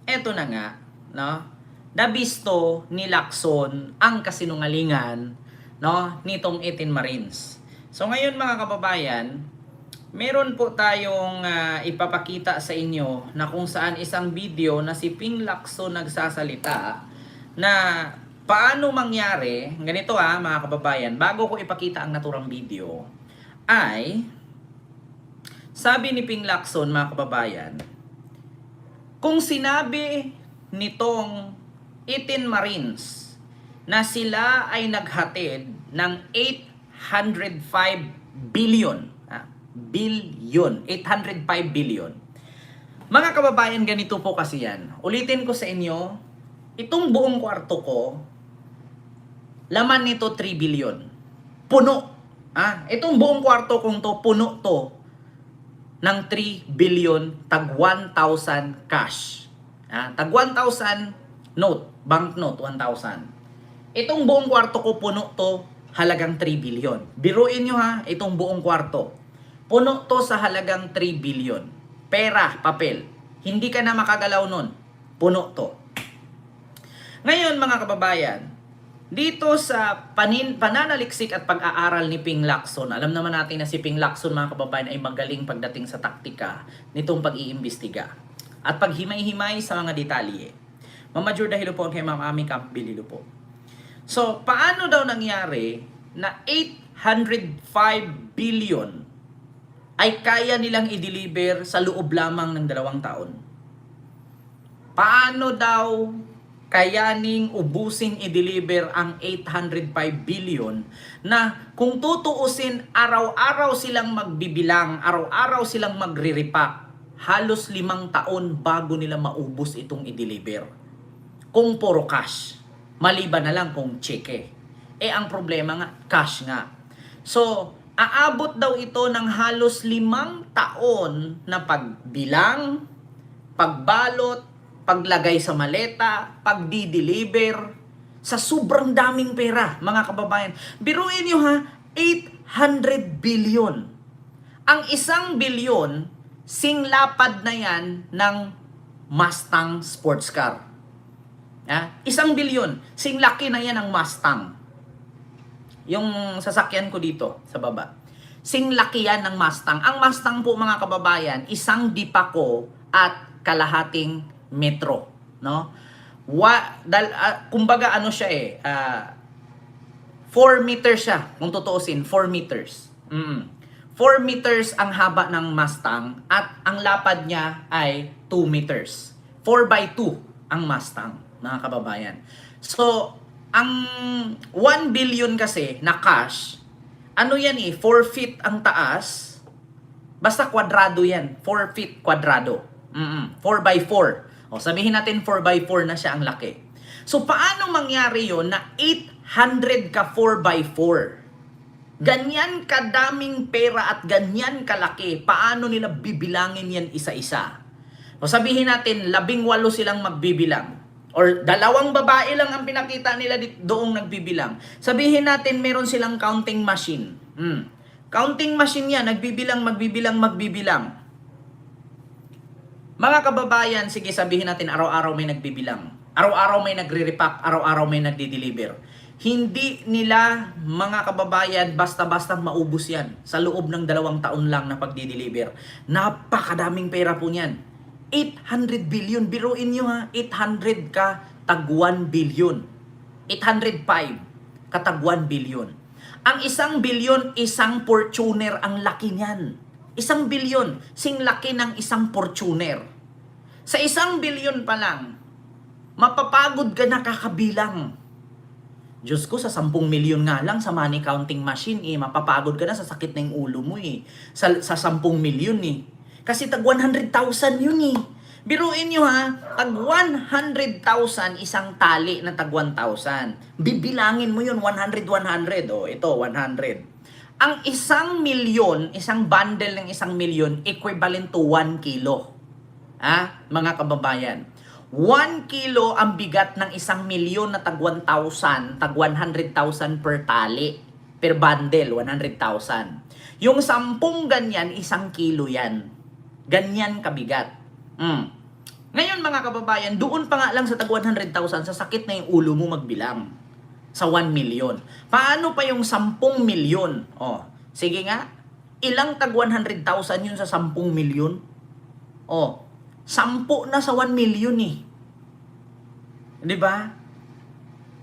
Eto na nga, no? Nabisto ni Lacson ang kasinungalingan, no, nitong 18 Marines. So ngayon mga kababayan, meron po tayong ipapakita sa inyo na kung saan isang video na si Ping Lacson nagsasalita na paano mangyari, ganito mga kababayan, bago ko ipakita ang naturang video, ay sabi ni Ping Lacson mga kababayan, kung sinabi nitong 18 Marines na sila ay naghatid ng 805 billion, 805 billion. Mga kababayan, ganito po kasi yan. Ulitin ko sa inyo, itong buong kwarto ko, laman nito 3 billion. Puno. Itong buong kwarto kong to, puno to ng 3 billion tag 1,000 cash. Tag 1,000 note, banknote 1,000. Itong buong kwarto ko puno to halagang 3 billion. Biruin nyo itong buong kwarto. Puno to sa halagang 3 billion. Pera, papel. Hindi ka na makagalaw nun. Puno to. Ngayon mga kababayan, dito sa pananaliksik at pag-aaral ni Ping Lacson, alam naman natin na si Ping Lacson mga kababayan ay magaling pagdating sa taktika nitong pag-iimbestiga at paghimay-himay sa mga detalye. Mama Jur dahil po kay Ma'am Ami Cambililo po. So, paano daw nangyari na 805 billion ay kaya nilang i-deliver sa loob lamang ng 2 taon? Paano daw kayaning ubusin i-deliver ang 805 billion na kung tutuusin araw-araw silang magbibilang, araw-araw silang magre-repack, halos 5 taon bago nila maubos itong i-deliver. Kung puro cash, maliban na lang kung cheque. Ang problema nga, cash nga. So, aabot daw ito ng halos 5 taon na pagbilang, pagbalot, paglagay sa maleta, pagdi-deliver, sa sobrang daming pera, mga kababayan. Biruin nyo 800 billion. Ang 1 billion, singlapad na yan ng Mustang sports car. 1 billion, singlaki na yan ng Mustang. Yung sasakyan ko dito, sa baba. Singlaki yan ng Mustang. Ang Mustang po mga kababayan, 1 Dipaco at kalahating metro, no? Kumbaga ano siya 4 meters siya, kung tutuusin, 4 meters. 4 meters ang haba ng Mustang at ang lapad niya ay 2 meters. 4x2 ang Mustang, mga kababayan. So, ang 1 billion kasi na cash, ano yan 4 feet ang taas, basta kwadrado yan, 4 feet kwadrado. 4x4. O, sabihin natin 4x4 na siya ang laki. So, paano mangyari yon na 800 ka 4x4? Ganyan kadaming pera at ganyan kalaki. Paano nila bibilangin yan isa-isa? O, sabihin natin 18 silang magbibilang. Or 2 babae lang ang pinakita nila doong nagbibilang. Sabihin natin meron silang counting machine. Counting machine yan, magbibilang. Mga kababayan, sige sabihin natin araw-araw may nagbibilang. Araw-araw may nagre-repack, araw-araw may nagdi-deliver. Hindi nila, mga kababayan, basta-basta maubos yan sa loob ng 2 taon lang na pagdi-deliver. Napakadaming pera po niyan. 800 billion, biruin nyo 800 ka tag 1 billion. 805 ka tag 1 billion. Ang 1 billion, 1 Fortuner ang laki niyan. 1 billion, sing laki ng 1 Fortuner. Sa 1 billion pa lang, mapapagod ka na kakabilang. Diyos ko, sa 10 milyon nga lang sa money counting machine, mapapagod ka na sa sakit ng ulo mo Sa 10 milyon Kasi tag 100,000 yun Biruin nyo tag 100,000 isang tali na tag 1,000. Bibilangin mo yun, 100. Ito, 100. Ang 1 milyon, isang bundle ng 1 milyon, equivalent to 1 kilo. Mga kababayan. 1 kilo ang bigat ng 1 milyon na tag 1,000, tag 100,000 per tali. Per bundle, 100,000. Yung 10 ganyan, 1 kilo yan. Ganyan kabigat. Ngayon mga kababayan, doon pa nga lang sa tag 100,000, sa sakit na yung ulo mo magbilang. Sa 1 million. Paano pa yung 10 milyon? Oh, sige nga. Ilang tag 100,000 yun sa 10 milyon? Oh, 10 na sa 1 million eh. 'Di ba?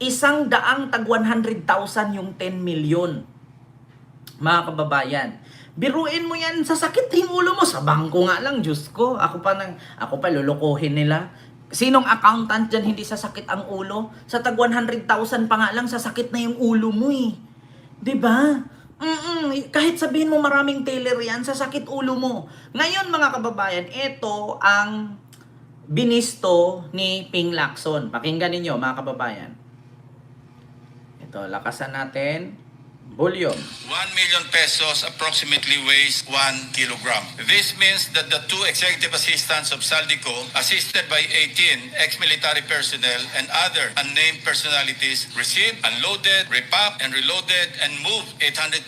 Isang daang tag 100,000 yung 10 million. Mga kababayan, biruin mo yan sa sakit ng ulo mo. Sa bangko nga lang, Diyos ko. Ako pa lulukohin nila. Sinong accountant dyan hindi sa sakit ang ulo? Sa tag 100,000 pa nga lang, sa sakit na yung ulo mo eh. 'Di ba? Kahit sabihin mo maraming teller yan, sa sakit ulo mo. Ngayon mga kababayan, ito ang binisto ni Ping Lacson. Pakinggan ninyo mga kababayan. Ito, lakasan natin. Volume. 1 million pesos approximately weighs 1 kilogram. This means that the two executive assistants of Saldico, assisted by 18 ex-military personnel and other unnamed personalities, received, unloaded, repacked, and reloaded and moved 805,000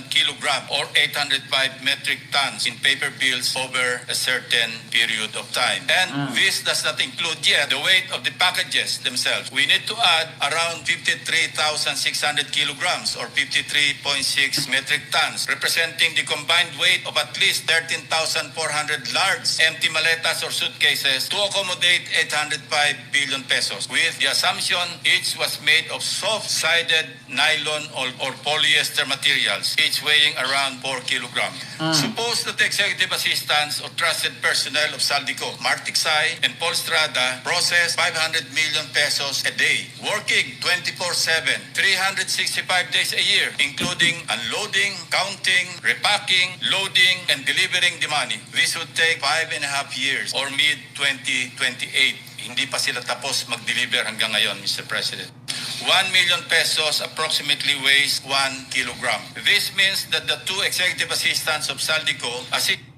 kilogram or 805 metric tons in paper bills over a certain period of time. And this does not include yet the weight of the packages themselves. We need to add around 53,600 kilograms or 53.6 metric tons, representing the combined weight of at least 13,400 large empty maletas or suitcases to accommodate 805 billion pesos, with the assumption each was made of soft-sided nylon or polyester materials, each weighing around 4 kilograms. Suppose that the executive assistants or trusted personnel of Saldico, Marticsay, and Paul Strada process 500 million pesos a day, working 24/7, 365 days a year, including unloading, counting, repacking, loading, and delivering the money. This would take 5.5 years or mid-2028. Hindi pa sila tapos mag-deliver hanggang ngayon, Mr. President. 1 million pesos approximately weighs 1 kilogram. This means that the two executive assistants of Saldico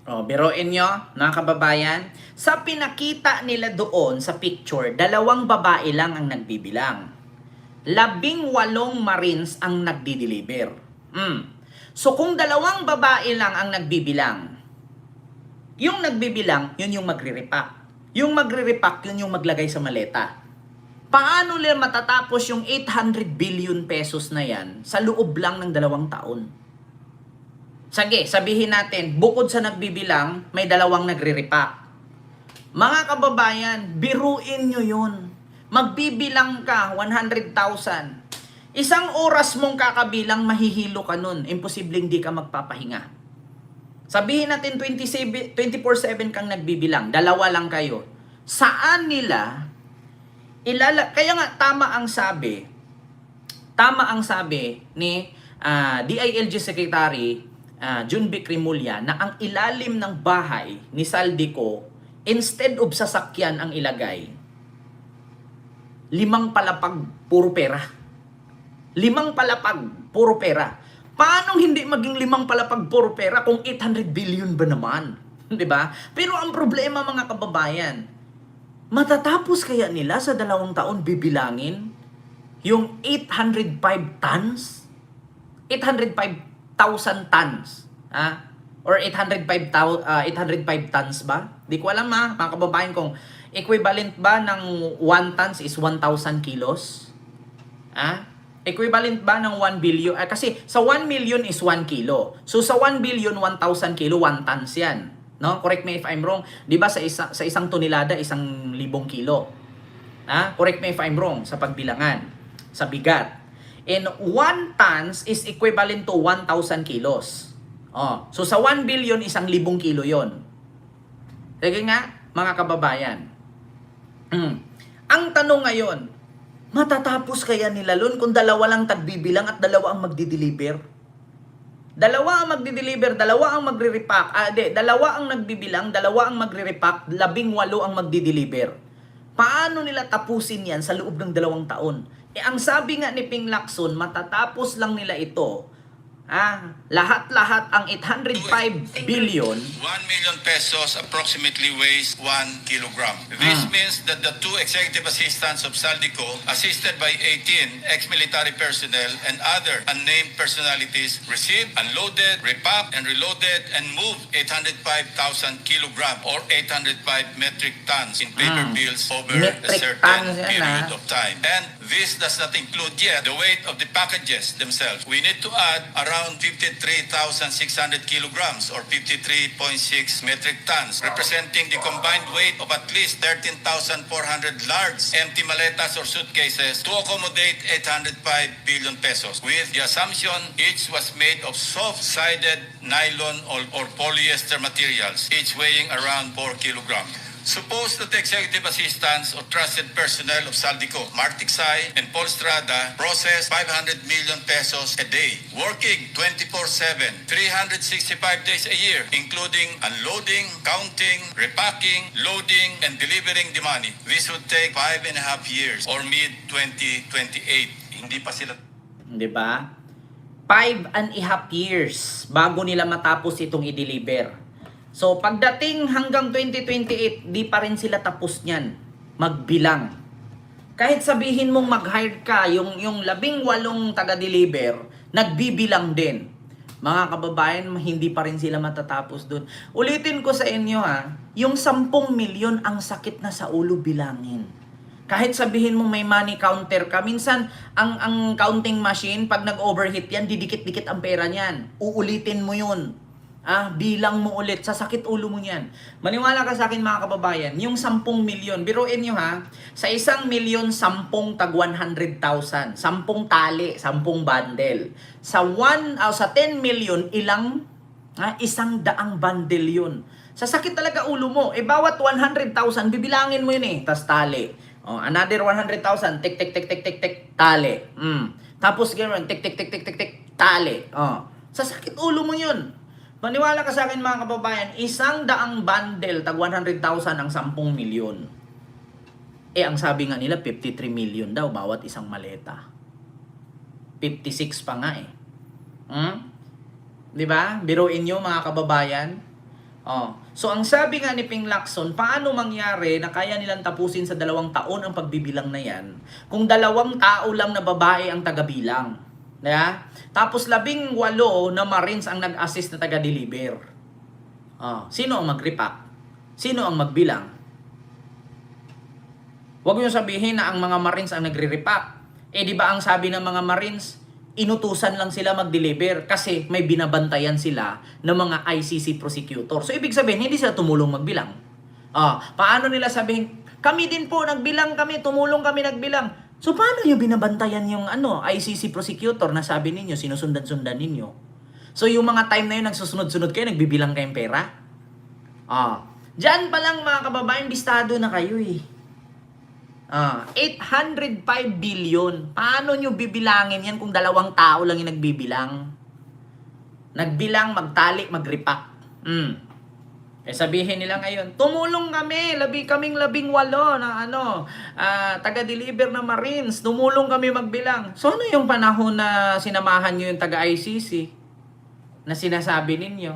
Biruin nyo, mga kababayan, sa pinakita nila doon sa picture, 2 babae lang ang nagbibilang. 18 Marines ang nagdi-deliver. So kung 2 babae lang ang nagbibilang, yung nagbibilang, yun yung magre-repack. Yung magre-repack, yun yung maglagay sa maleta. Paano nila matatapos yung 800 billion pesos na yan sa loob lang ng 2 taon? Sige, sabihin natin, bukod sa nagbibilang, may 2 nagre-repack. Mga kababayan, biruin nyo yun. Magbibilang ka, 100,000. Isang oras mong kakabilang, mahihilo ka nun. Imposibleng di ka magpapahinga. Sabihin natin 24/7 kang nagbibilang, 2 lang kayo. Saan nila kaya nga tama ang sabi ni DILG Secretary Jun Vic Rimulya na ang ilalim ng bahay ni Saldico, instead of sasakyan ang ilagay, 5 palapag, puro pera. 5 palapag, puro pera. Paano hindi maging 5 palapag, puro pera kung 800 billion ba naman? 'Di ba? Pero ang problema mga kababayan, matatapos kaya nila sa 2 taon bibilangin yung 805 tons? 805,000 tons. Or 805 tons ba? Di ko alam mga kababayan kung equivalent ba ng 1 tons is 1,000 kilos? Equivalent ba ng 1 billion? Kasi sa 1 million is 1 kilo. So sa 1 billion, 1,000 kilo, 1 tons yan. No? Correct me if I'm wrong. Di ba sa isang tonelada, 1,000 kilo? Correct me if I'm wrong sa pagbilangan, sa bigat. And 1 tons is equivalent to 1,000 kilos. So sa 1 billion, 1,000 kilo yon. Sige nga, mga kababayan. Ang tanong ngayon, matatapos kaya nila lun kung 2 lang tagbibilang at 2 ang magdi-deliver? 2 ang magdi-deliver, 2 ang magre-repack. 2 ang nagbibilang, 2 ang magre-repack, 18 ang magdi-deliver. Paano nila tapusin yan sa loob ng 2 taon? Ang sabi nga ni Ping Lacson, matatapos lang nila ito Lahat-lahat ang 805 billion. 1 million pesos approximately weighs 1 kilogram. This means that the two executive assistants of Saldico, assisted by 18 ex-military personnel and other unnamed personalities, received, unloaded, repacked, and reloaded and moved 805,000 kilogram or 805 metric tons in paper bills over a Metric certain tons yan, period of time. And this does not include yet the weight of the packages themselves. We need to add around 53,600 kilograms or 53.6 metric tons, representing the combined weight of at least 13,400 large empty maletas or suitcases to accommodate 805 billion pesos, with the assumption each was made of soft-sided nylon or polyester materials, each weighing around 4 kilograms. Suppose that the executive assistants or trusted personnel of Saldico, Mark Tiksay and Paul Strada, process 500 million pesos a day, working 24/7, 365 days a year, including unloading, counting, repacking, loading, and delivering the money. This would take 5.5 years or mid-2028. Hindi pa sila... Di ba? 5.5 years bago nila matapos itong i-deliver. So, pagdating hanggang 2028, di pa rin sila tapos niyan magbilang. Kahit sabihin mong mag-hire ka, yung 18 taga-deliver, nagbibilang din. Mga kababayan, hindi pa rin sila matatapos dun. Ulitin ko sa inyo yung 10 milyon ang sakit na sa ulo bilangin. Kahit sabihin mo may money counter ka, minsan ang counting machine, pag nag-overheat yan, didikit-dikit ang pera niyan. Uulitin mo yun. Bilang mo ulit, sa sakit ulo mo niyan. Maniwala ka sa akin mga kababayan, yung 10 milyon, biruin nyo sa 1 milyon, 10 tag 100,000, 10 tali, 10 bundle. Sa 10 milyon, ilang? 100 bundle yun. Sa sakit talaga ulo mo, bawat 100,000, bibilangin mo yun tas tali. Another 100,000, tik, tik, tik, tik, tik, tik, tali. Tapos gano'n, tik, tik, tik, tik, tik, tik, tali. Sa sakit ulo mo yun. Maniwala ka sa akin mga kababayan, 100 bundle, tag 100,000 ang 10 milyon. Ang sabi nga nila, 53 million daw bawat isang maleta. 56 pa nga Di ba? Biruin nyo mga kababayan. So ang sabi nga ni Ping Lacson, paano mangyari na kaya nilang tapusin sa 2 taon ang pagbibilang na yan kung 2 tao lang na babae ang tagabilang? Tapos 18 na Marines ang nag-assist na taga-deliver. Sino ang mag-repack? Sino ang magbilang? Huwag niyo sabihin na ang mga Marines ang nagre-repack. Di ba ang sabi ng mga Marines, inutusan lang sila mag-deliver kasi may binabantayan sila ng mga ICC prosecutor. So ibig sabihin, hindi sila tumulong magbilang. Paano nila sabihin, kami din po nagbilang kami, tumulong kami nagbilang. So, paano nyo binabantayan yung ICC prosecutor na sabi ninyo, sinusundan-sundan ninyo? So, yung mga time na yun, nagsusunod-sunod kayo, nagbibilang kayong pera? Diyan pa lang mga kababayan, bistado na kayo 805 billion. Paano nyo bibilangin yan kung 2 tao lang yung nagbibilang? Nagbilang, magtali, mag-repack. Sabihin nila ngayon, tumulong kami, kaming 18 na taga-deliver na Marines, tumulong kami magbilang. So ano yung panahon na sinamahan nyo yung taga-ICC na sinasabi ninyo?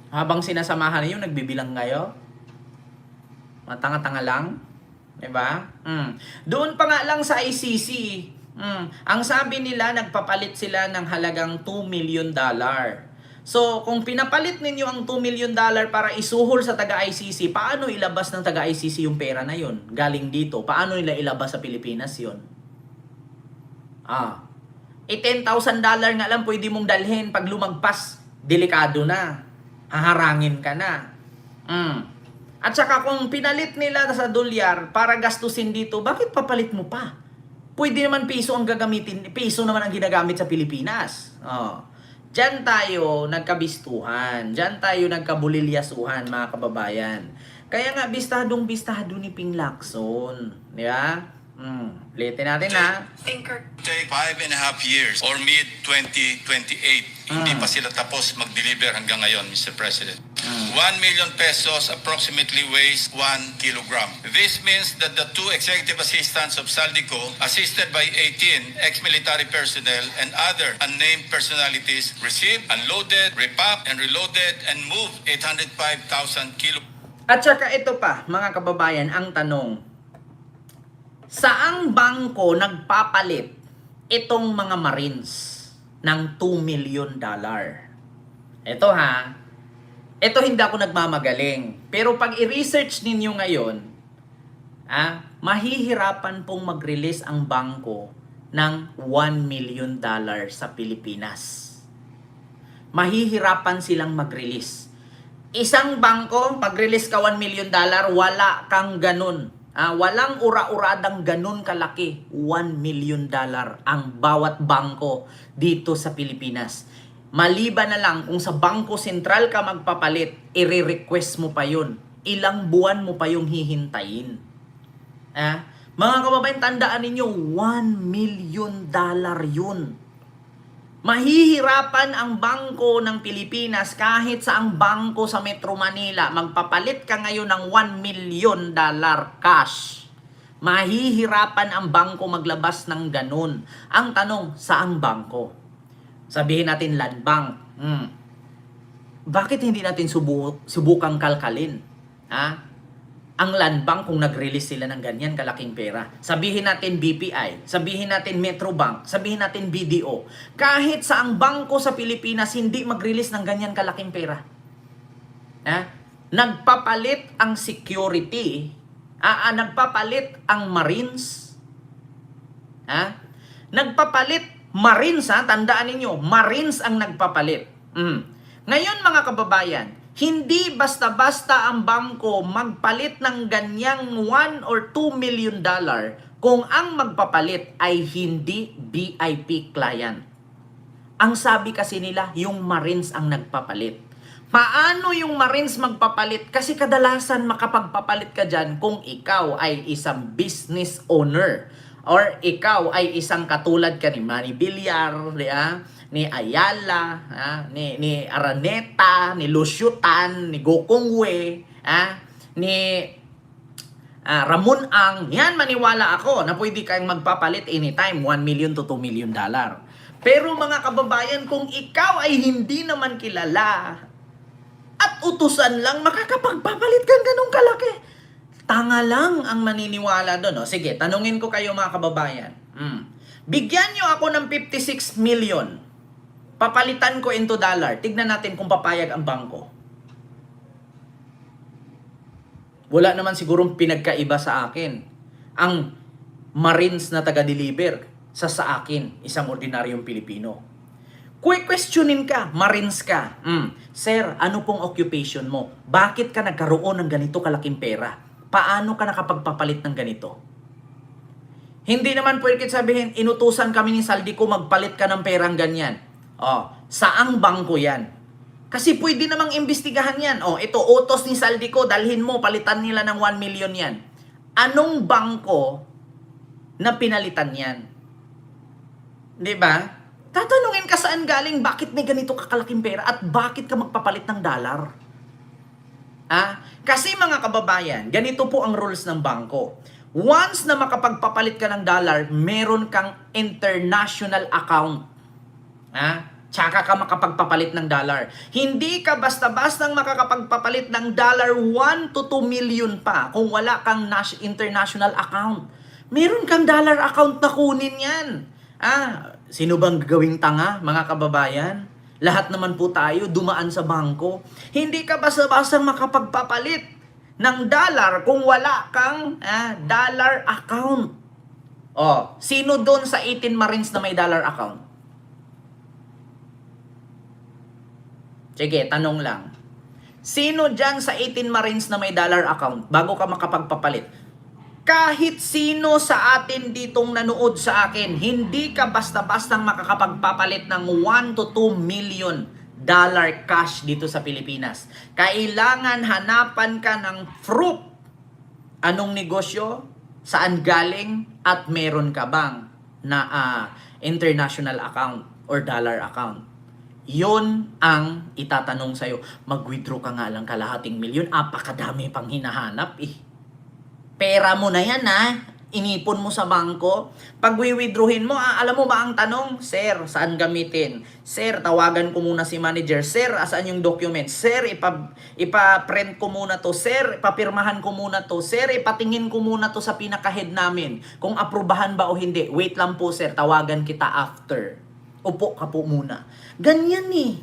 Habang sinasamahan ninyo, nagbibilang kayo? Matanga-tanga lang? Diba? Doon pa nga lang sa ICC, ang sabi nila, nagpapalit sila ng halagang $2 million. So, kung pinapalit ninyo ang $2 million para isuhol sa taga-ICC, paano ilabas ng taga-ICC yung pera na yun? Galing dito. Paano nila ilabas sa Pilipinas yun? $10,000 nga lang pwede mong dalhin. Pag lumagpas, delikado na. Haharangin ka na. At saka kung pinalit nila sa dolyar para gastusin dito, bakit papalit mo pa? Pwede naman piso ang gagamitin. Piso naman ang ginagamit sa Pilipinas. Diyan tayo nagkabistuhan. Diyan tayo nagkabulilyasuhan, mga kababayan. Kaya nga, bistadong-bistado ni Ping Lacson. Di ba? Ulitin natin ha. Thinker. Take 5.5 years or mid-2028. Hindi pa sila tapos mag-deliver hanggang ngayon, Mr. President. 1 million pesos approximately weighs 1 kilogram. This means that the two executive assistants of Saldico, assisted by 18 ex-military personnel and other unnamed personalities, received, unloaded, repacked, and reloaded and moved 805,000 kilos. At saka ito pa, mga kababayan, ang tanong, saang bangko nagpapalit itong mga Marines ng $2 million? Ito ha, ito hindi ako nagmamagaling. Pero pag i-research ninyo ngayon, mahihirapan pong mag-release ang bangko ng $1 million sa Pilipinas. Mahihirapan silang mag-release. Isang bangko, pag-release ka $1 million, wala kang ganun. Walang ura-uradang ganun kalaki. $1 million ang bawat bangko dito sa Pilipinas. Maliban na lang kung sa Bangko Sentral ka magpapalit, i-request mo pa yun. Ilang buwan mo pa yung hihintayin. Mga kababayan, tandaan ninyo, $1 million yun. Mahihirapan ang bangko ng Pilipinas kahit sa ang bangko sa Metro Manila. Magpapalit ka ngayon ng $1 million cash. Mahihirapan ang bangko maglabas ng ganun. Ang tanong, saang bangko? Sabihin natin Land Bank. Bakit hindi natin subukang kalkalin? Ang Land Bank kung nag-release sila ng ganyan kalaking pera. Sabihin natin BPI, sabihin natin Metro Bank, sabihin natin BDO. Kahit sa ang bangko sa Pilipinas hindi mag-release ng ganyan kalaking pera. Nagpapalit ang security, nagpapalit ang Marines. Nagpapalit Marines, tandaan ninyo, Marines ang nagpapalit. Ngayon mga kababayan, hindi basta-basta ang bangko magpalit ng ganyang $1 or $2 million kung ang magpapalit ay hindi VIP client. Ang sabi kasi nila, yung Marines ang nagpapalit. Paano yung Marines magpapalit? Kasi kadalasan makapagpapalit ka dyan kung ikaw ay isang business owner or ikaw ay isang katulad ka ni Manny Villar, ni Ayala, ni Araneta, ni Lucio Tan, ni Gokongwei, ni Ramon Ang. Yan, maniwala ako na pwede kayong magpapalit anytime, $1 million to $2 million. Pero mga kababayan, kung ikaw ay hindi naman kilala at utusan lang, makakapagpapalit kang ganun kalaki. Tanga lang ang maniniwala doon. Sige, tanungin ko kayo mga kababayan. Bigyan nyo ako ng 56 million. Papalitan ko into dollar. Tignan natin kung papayag ang bangko. Wala naman sigurong pinagkaiba sa akin. Ang Marines na taga-deliver sa akin, isang ordinaryong Pilipino. Questionin ka, Marines ka. Sir, ano pong occupation mo? Bakit ka nagkaroon ng ganito kalaking pera? Paano ka nakapagpapalit ng ganito? Hindi naman pwede sabihin, inutusan kami ni Saldico magpalit ka ng perang ganyan. Saang bangko yan? Kasi pwede namang imbestigahan yan. Ito, utos ni Saldico, dalhin mo, palitan nila ng 1 million yan. Anong bangko na pinalitan yan? Di ba? Tatanungin ka saan galing, bakit may ganito kakalaking pera at bakit ka magpapalit ng dollar? Kasi mga kababayan, ganito po ang rules ng bangko. Once na makapagpapalit ka ng dollar, meron kang international account. Tsaka ka makapagpapalit ng dollar. Hindi ka basta-bastang makakapagpapalit ng dollar 1 to 2 million pa kung wala kang international account. Meron kang dollar account na kunin yan. Sino bang gawing tanga, mga kababayan? Lahat naman po tayo dumaan sa bangko. Hindi ka basta-bastang makapagpapalit ng dollar kung wala kang dollar account. Sino doon sa 18 Marines na may dollar account? Sige, tanong lang. Sino dyan sa 18 Marines na may dollar account bago ka makapagpapalit? Kahit sino sa atin ditong nanood sa akin, hindi ka basta-bastang makakapagpapalit ng 1 to 2 million dollar cash dito sa Pilipinas. Kailangan hanapan ka ng proof. Anong negosyo? saan galing at meron ka bang na international account or dollar account. Yun ang itatanong sa'yo. Mag-withdraw ka nga lang kalahating milyon, apakadami pang hinahanap eh. Pera mo na yan inipon mo sa bangko. Pag withdrawin mo, alam mo ba ang tanong? Sir, saan gamitin? Sir, tawagan ko muna si manager. Sir, asaan yung document? Sir, ipa-print ko muna to. Sir, ipapirmahan ko muna to. Sir, ipatingin ko muna to sa pinaka-head namin. Kung aprubahan ba o hindi. Wait lang po sir, tawagan kita after. Upo ka po muna. Ganyan eh.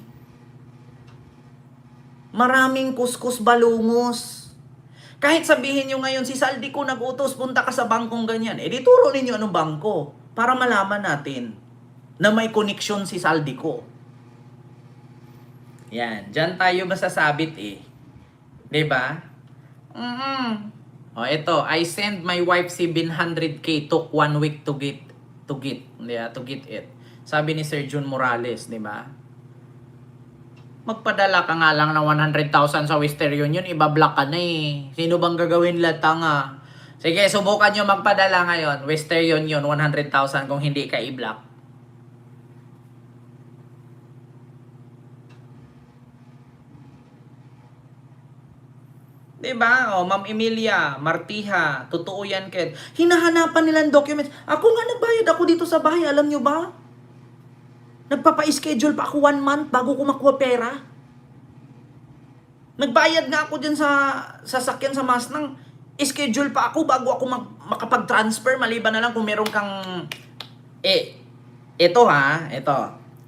Maraming kuskus balungos. Kahit sabihin nyo ngayon, si Saldico nag-utos, punta ka sa bangkong ganyan. Eh, di turo ninyo anong bangko para malaman natin na may connection si Saldico. Yan, dyan tayo masasabit eh. Diba? O, ito, I send my wife 700k, took 1 week to get it. Sabi ni Sir Jun Morales, diba? Magpadala ka nga lang ng 100,000 sa Western Union, ibablock ka na eh. Sino bang gagawin tanga? Sige, subukan nyo magpadala ngayon. Western Union, 100,000 kung hindi ka i-block. Diba? O, Ma'am Emilia, Martiha, totoo yan, Ken. Hinahanapan nilang documents. Ako nga nagbayad ako dito sa bahay, alam nyo ba? Nagpapa-schedule pa ako 1 month bago ko makuha pera. Nagbayad nga ako dyan sa sasakyan sa Masnang. Schedule pa ako bago ako makapag-transfer. Maliban na lang kung meron kang... ito.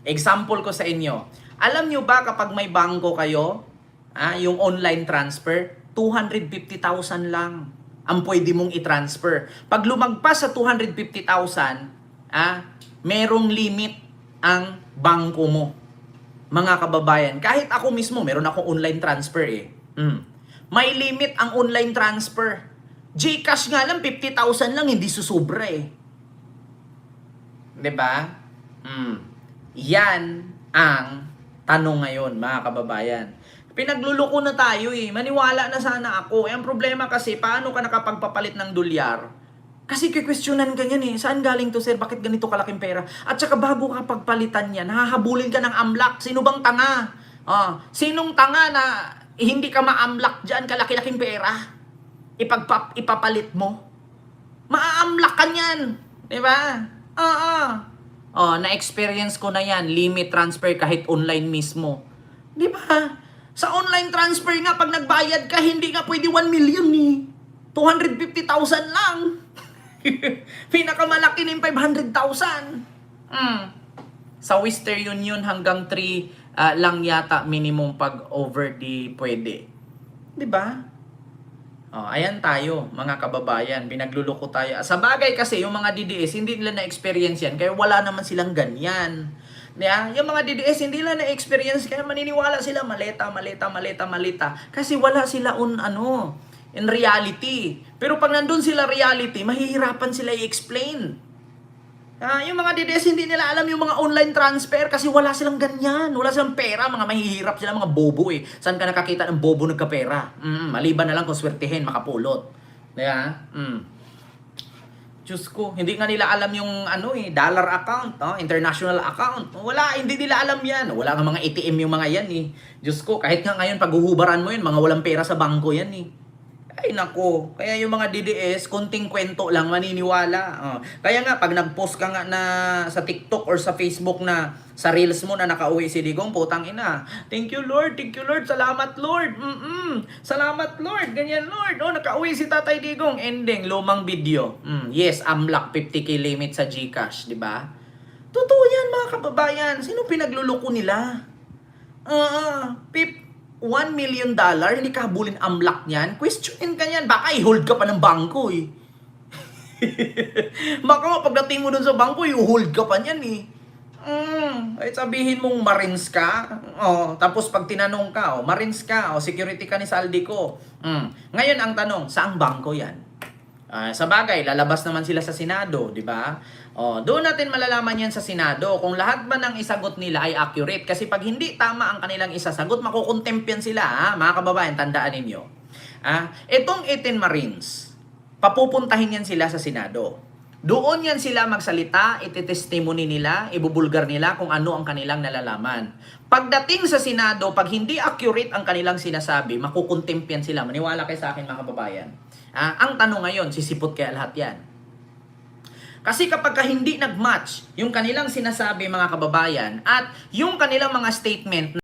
Example ko sa inyo. Alam nyo ba kapag may bangko kayo, yung online transfer, 250,000 lang ang pwede mong i-transfer. Pag lumagpas sa 250,000, merong limit ang bangko mo. Mga kababayan, kahit ako mismo, meron akong online transfer eh. May limit ang online transfer. GCash nga lang, 50,000 lang, hindi susubra eh. Diba? Yan ang tanong ngayon, mga kababayan. Pinagluluko na tayo eh. Maniwala na sana ako. Ang problema kasi, paano ka nakapagpapalit ng dolyar? Kasi kikwestiyonan ka yan eh. Saan galing to sir? Bakit ganito kalaking pera? At saka bago ka pagpalitan yan, hahabulin ka ng amlak. Sino bang tanga? Sinong tanga na hindi ka ma-amlak dyan kalaki-laking pera? Ipapalit mo? Ma-amlak ka yan. Diba? Na-experience ko na yan. Limit transfer kahit online mismo. Diba? Sa online transfer nga, pag nagbayad ka, hindi nga pwede 1 million eh. 250,000 lang. Pinakamalaki ng 500,000. Sa Western Union hanggang 3 lang yata minimum pag over di pwede. 'Di ba? Ayan tayo, mga kababayan, pinagluloko tayo. Sa bagay kasi yung mga DDS hindi nila na-experience yan kaya wala naman silang ganyan. Yung mga DDS hindi nila na-experience kaya maniniwala sila maleta kasi wala sila in reality. Pero pag nandun sila reality, mahihirapan sila i-explain. Yung mga DDS, hindi nila alam yung mga online transfer kasi wala silang ganyan. Wala silang pera, mga mahihirap sila, mga bobo eh. Saan ka nakakita ng bobo nagkapera? Maliban na lang kung swertihin, makapulot. Diyos ko, hindi nga nila alam yung dollar account, international account. Wala, hindi nila alam yan. Wala nga mga ATM yung mga yan eh. Diyos ko, kahit nga ngayon paghuhubaran mo yun, mga walang pera sa bangko yan eh. Ay nako, kaya yung mga DDS, konting kwento lang maniniwala. Kaya nga, pag nag-post ka nga na sa TikTok or sa Facebook na sa Reels mo na nakauwi si Digong, putang ina. Thank you Lord, salamat Lord. Salamat Lord, ganyan Lord. Nakauwi si Tatay Digong. Ending, lumang video. Yes, amlak 50k limit sa GCash, di ba? Totoo yan mga kababayan. Sino pinagluloko nila? 1 million dollar, hindi ka habulin amlak niyan, questionin ka niyan, baka i-hold ka pa ng bangko eh. Baka pagdating mo dun sa bangko, i-hold ka pa niyan eh. Ay sabihin mong Marines ka, tapos pag tinanong ka, Marines ka, security ka ni Saldico. Ngayon ang tanong, saang bangko yan? Sa bagay, lalabas naman sila sa Senado, di ba? Doon natin malalaman yan sa Senado kung lahat ba ng isagot nila ay accurate. Kasi pag hindi tama ang kanilang isasagot, makukontempt yan sila, mga kababayan, tandaan ninyo. Itong 18 Marines, papupuntahin yan sila sa Senado. Doon yan sila magsalita, ititestimony nila, ibubulgar nila kung ano ang kanilang nalalaman. Pagdating sa Senado, pag hindi accurate ang kanilang sinasabi, makukontempt yan sila. Maniwala kayo sa akin mga kababayan. Ang tanong ngayon, sisipot kaya lahat yan. Kasi kapag hindi nag-match yung kanilang sinasabi mga kababayan at yung kanilang mga statement